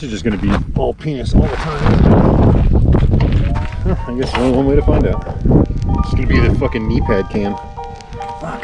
is just going to be all penis all the time. Huh, I guess there's only one way to find out. It's going to be the fucking knee pad cam. Fuck.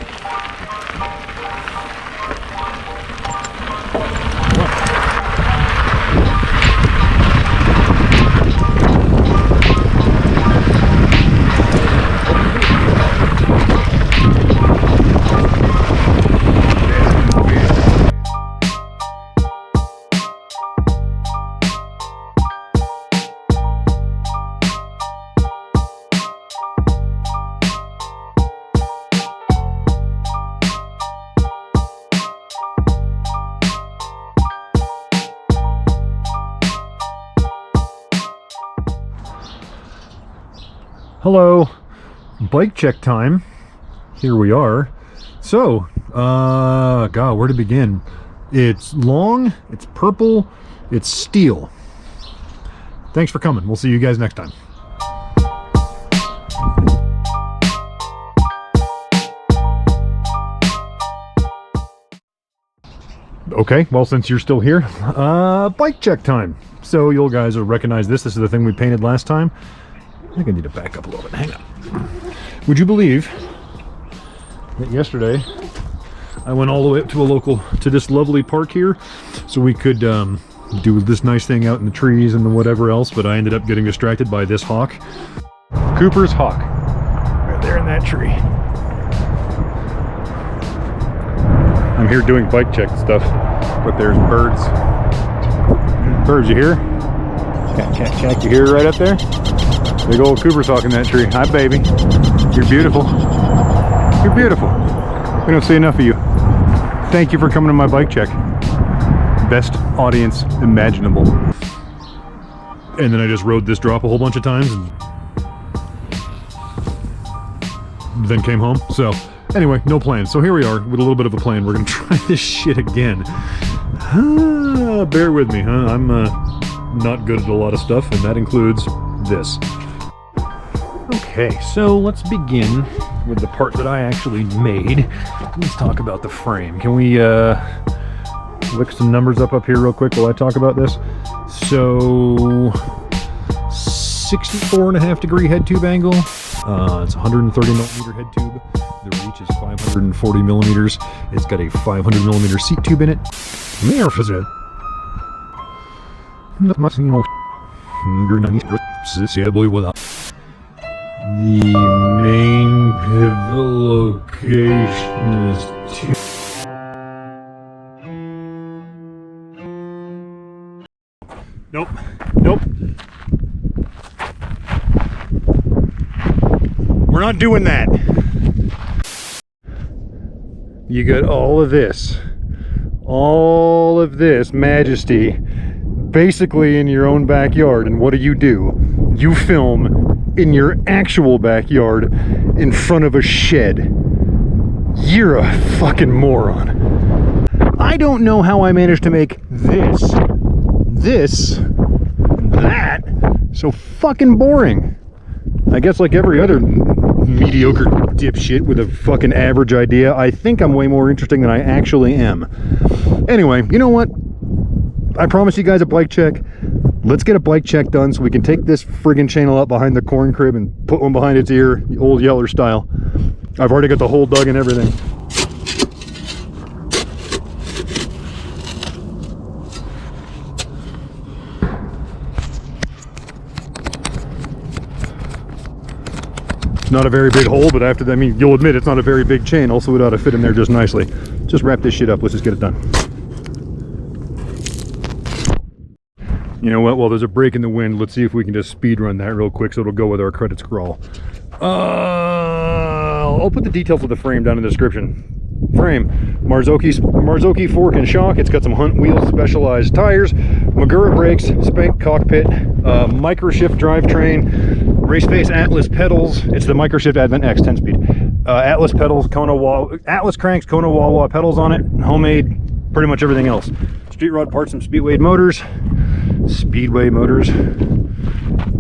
Hello, bike check time. Here we are. So, God, where to begin? It's long, it's purple, it's steel. Thanks for coming. We'll see you guys next time. Okay, well, since you're still here, bike check time. So you guys will recognize this. This is the thing we painted last time. I think I need to back up a little bit. Hang on. Would you believe that yesterday I went all the way up to this lovely park here so we could do this nice thing out in the trees and whatever else, but I ended up getting distracted by this hawk. Cooper's hawk. Right there in that tree. I'm here doing bike check stuff, but there's birds. Birds, you hear? Cat, you hear right up there? Big old Cooper's hawk in that tree. Hi, baby. You're beautiful. You're beautiful. We don't see enough of you. Thank you for coming to my bike check. Best audience imaginable. And then I just rode this drop a whole bunch of times and then came home. So anyway, no plan. So here we are with a little bit of a plan. We're gonna try this shit again. Bear with me, huh? I'm not good at a lot of stuff, and that includes this. Okay, so let's begin with the part that I actually made. Let's talk about the frame. Can we look some numbers up here real quick while I talk about this? So 64.5 degree head tube angle. It's 130 millimeter head tube. The reach is 540 millimeters. It's got a 500 millimeter seat tube in it. The main pivot location is 2. Nope. We're not doing that. You got all of this majesty basically in your own backyard, and what do? You film in your actual backyard in front of a shed. You're a fucking moron. I don't know how I managed to make this, that so fucking boring. I guess like every other mediocre dipshit with a fucking average idea, I think I'm way more interesting than I actually am. Anyway, you know what? I promised you guys a bike check. Let's get a bike check done so we can take this friggin' channel up behind the corn crib and put one behind its ear, the old Yeller style. I've already got the hole dug and everything. It's not a very big hole, but after that, I mean, you'll admit it's not a very big channel, so it ought to fit in there just nicely. Just wrap this shit up. Let's just get it done. You know what, well, there's a break in the wind. Let's see if we can just speed run that real quick so it'll go with our credit scroll. I'll put the details of the frame down in the description. Frame, Marzocchi fork and shock. It's got some Hunt wheels, specialized tires, Magura brakes, Spank cockpit, microshift drivetrain, race face Atlas pedals. It's the microshift Advent X 10-speed. Atlas pedals, Atlas cranks, Kona wah pedals on it, homemade, pretty much everything else. Street rod parts, some Speedway motors,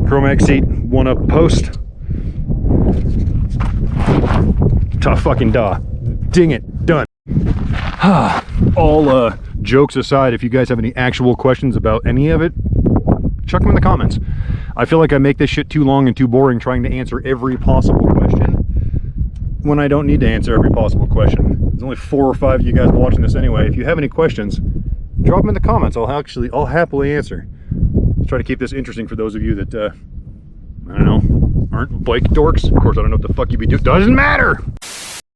Chromax seat, 1-up post. Tough fucking da. Ding it, done. All jokes aside, if you guys have any actual questions about any of it, chuck them in the comments. I feel like I make this shit too long and too boring trying to answer every possible question when I don't need to answer every possible question. There's only 4 or 5 of you guys watching this anyway. If you have any questions, drop them in the comments. I'll happily answer. Let's try to keep this interesting for those of you that, I don't know, aren't bike dorks. Of course, I don't know what the fuck you be doing. Doesn't matter!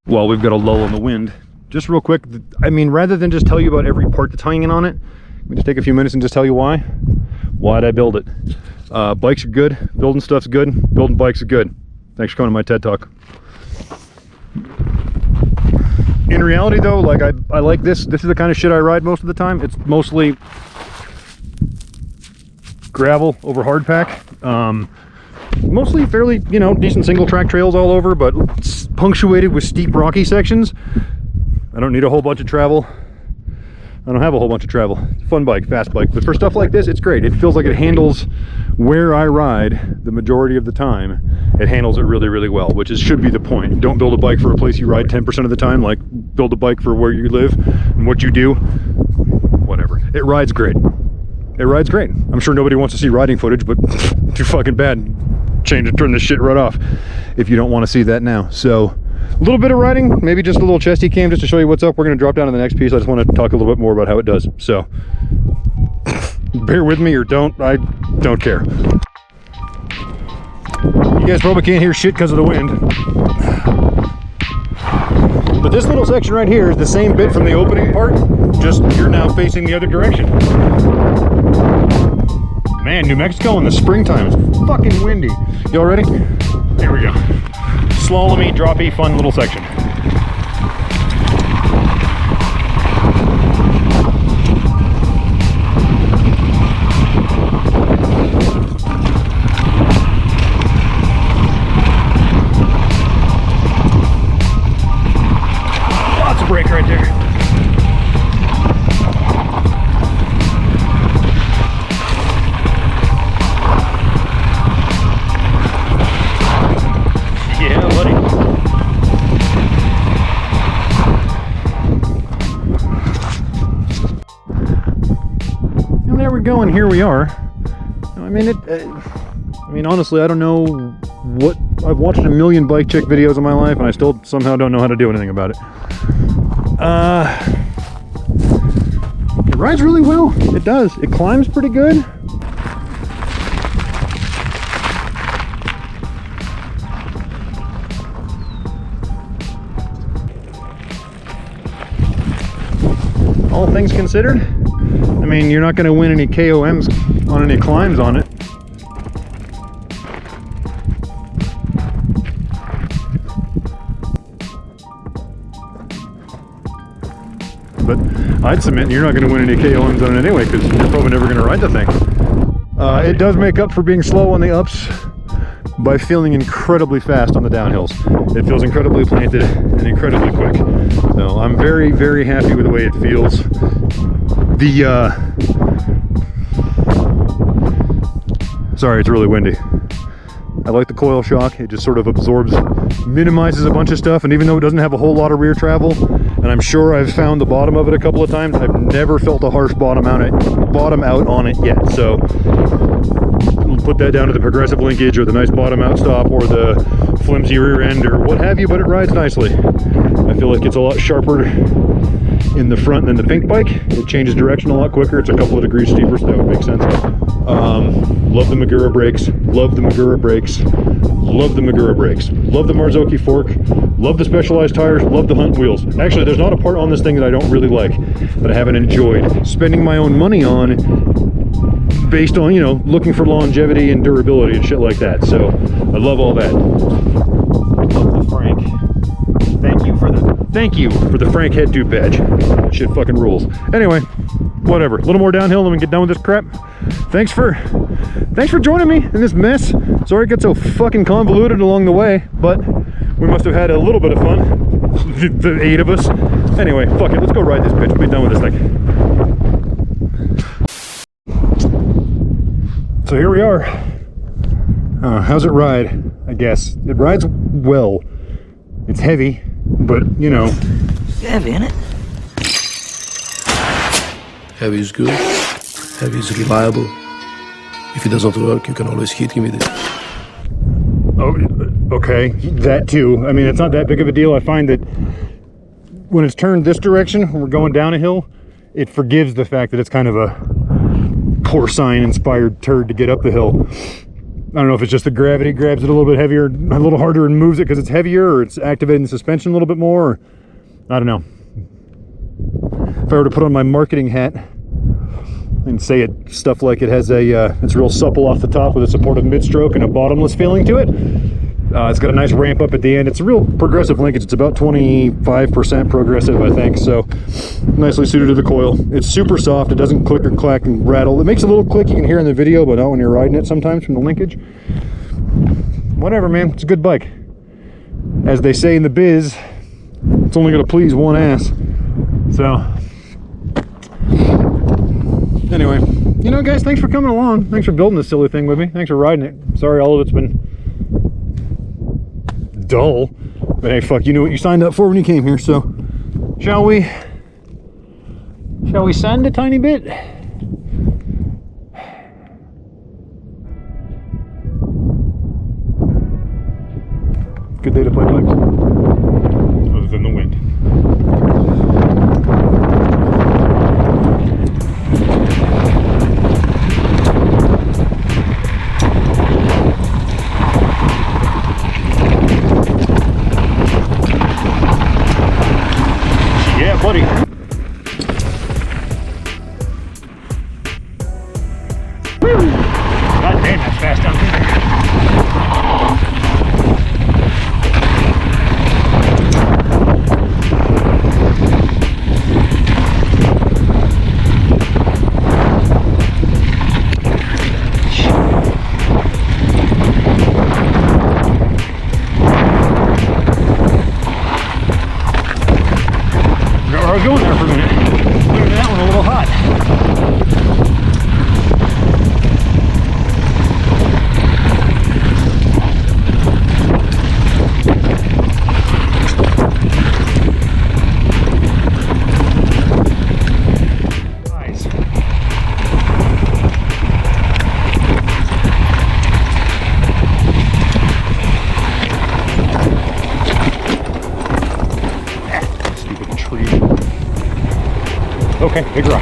Well, we've got a lull in the wind. Just real quick, I mean, rather than just tell you about every part that's hanging on it, let me just take a few minutes and just tell you why. Why'd I build it? Bikes are good. Building stuff's good. Building bikes are good. Thanks for coming to my TED Talk. In reality though, like I like this. This is the kind of shit I ride most of the time. It's mostly gravel over hardpack. Mostly fairly, you know, decent single track trails all over, but punctuated with steep rocky sections. I don't need a whole bunch of travel. I don't have a whole bunch of travel. It's a fun bike, fast bike, but for stuff like this, it's great. It feels like it handles where I ride the majority of the time. It handles it really, really well, which should be the point. Don't build a bike for a place you ride 10% of the time. Like, build a bike for where you live and what you do. Whatever. It rides great. It rides great. I'm sure nobody wants to see riding footage, but too fucking bad. Turn this shit right off if you don't want to see that now. So a little bit of riding, maybe just a little chesty cam just to show you what's up. We're going to drop down to the next piece. I just want to talk a little bit more about how it does. So bear with me or don't. I don't care. You guys probably can't hear shit because of the wind. But this little section right here is the same bit from the opening part, just you're now facing the other direction. Man, New Mexico in the springtime is fucking windy. Y'all ready? Here we go. Slalomy, droppy, fun little section. Lots of brake right there. And here we are. I mean, honestly, I don't know what. I've watched a million bike check videos in my life, and I still somehow don't know how to do anything about it. It rides really well. It does. It climbs pretty good. All things considered, I mean, you're not going to win any KOMs on any climbs on it. But I'd submit you're not going to win any KOMs on it anyway, because you're probably never going to ride the thing. It does make up for being slow on the ups by feeling incredibly fast on the downhills. It feels incredibly planted and incredibly quick. So I'm very, very happy with the way it feels. Sorry, it's really windy. I like the coil shock. It just sort of absorbs, minimizes a bunch of stuff, and even though it doesn't have a whole lot of rear travel, and I'm sure I've found the bottom of it a couple of times, I've never felt a harsh bottom out on it yet. So we'll put that down to the progressive linkage or the nice bottom out stop or the flimsy rear end or what have you, but it rides nicely. I feel like it's a lot sharper in the front than the pink bike. It changes direction a lot quicker. It's a couple of degrees steeper, so that would make sense. Love the Magura brakes. Love the Magura brakes. Love the Magura brakes. Love the Marzocchi fork. Love the Specialized tires. Love the Hunt wheels. Actually, there's not a part on this thing that I don't really like, that I haven't enjoyed spending my own money on, based on, you know, looking for longevity and durability and shit like that. So I love all that. Love the Frank. Thank you for the Frank head tube badge. That shit fucking rules. Anyway, whatever. A little more downhill and we get done with this crap. Thanks for joining me in this mess. Sorry it got so fucking convoluted along the way, but we must have had a little bit of fun. The 8 of us. Anyway, fuck it. Let's go ride this bitch. We'll be done with this thing. So here we are. How's it ride? I guess it rides well. It's heavy, but you know, Heavy, isn't it? Heavy is good. Heavy is reliable. If it doesn't work, you can always hit him with it. Oh, okay, that too. I mean, it's not that big of a deal. I find that when it's turned this direction, when we're going down a hill, it forgives the fact that it's kind of a porcine-inspired turd to get up the hill. I don't know if it's just the gravity grabs it a little bit heavier, a little harder, and moves it because it's heavier, or it's activating the suspension a little bit more, or I don't know. If I were to put on my marketing hat and say it stuff like it has it's real supple off the top with a supportive mid-stroke and a bottomless feeling to it. It's got a nice ramp up at the end. It's a real progressive linkage. It's about 25% progressive, I think, so nicely suited to the coil. It's super soft. It doesn't click or clack and rattle. It makes a little click you can hear in the video, but not when you're riding it sometimes from the linkage. Whatever, man. It's a good bike. As they say in the biz, it's only going to please one ass. So anyway, you know, guys, thanks for coming along. Thanks for building this silly thing with me. Thanks for riding it. Sorry all of it's been dull, but hey, fuck, you knew what you signed up for when you came here. So shall we sand a tiny bit? Good day to play bikes, other than the wind. Buddy. God damn, that's fast down here. I was going there for a minute. Look at that one, a little hot. Nice. Stupid tree. Okay, big rock.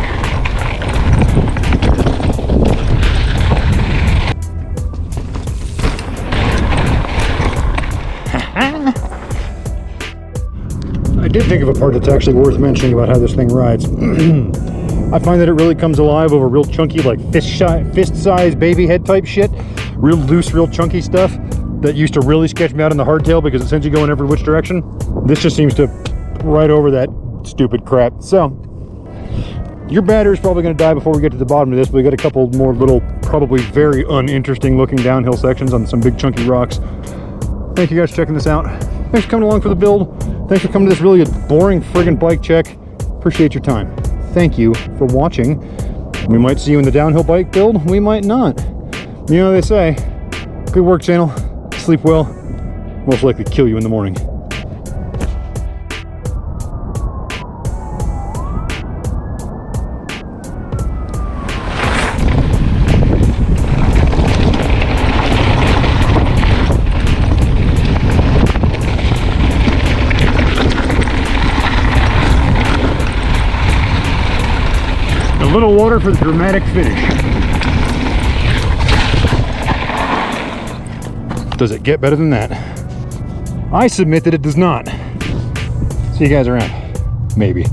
I did think of a part that's actually worth mentioning about how this thing rides. I find that it really comes alive over real chunky, like fist-sized baby head type shit. Real loose, real chunky stuff that used to really sketch me out in the hardtail because it sends you going every which direction. This just seems to ride over that stupid crap. So your battery's probably going to die before we get to the bottom of this, but we got a couple more little, probably very uninteresting looking downhill sections on some big chunky rocks. Thank you guys for checking this out. Thanks for coming along for the build. Thanks for coming to this really boring friggin' bike check. Appreciate your time. Thank you for watching. We might see you in the downhill bike build. We might not. You know what they say. Good work, channel. Sleep well. Most likely kill you in the morning. A little water for the dramatic finish. Does it get better than that? I submit that it does not. See you guys around. Maybe.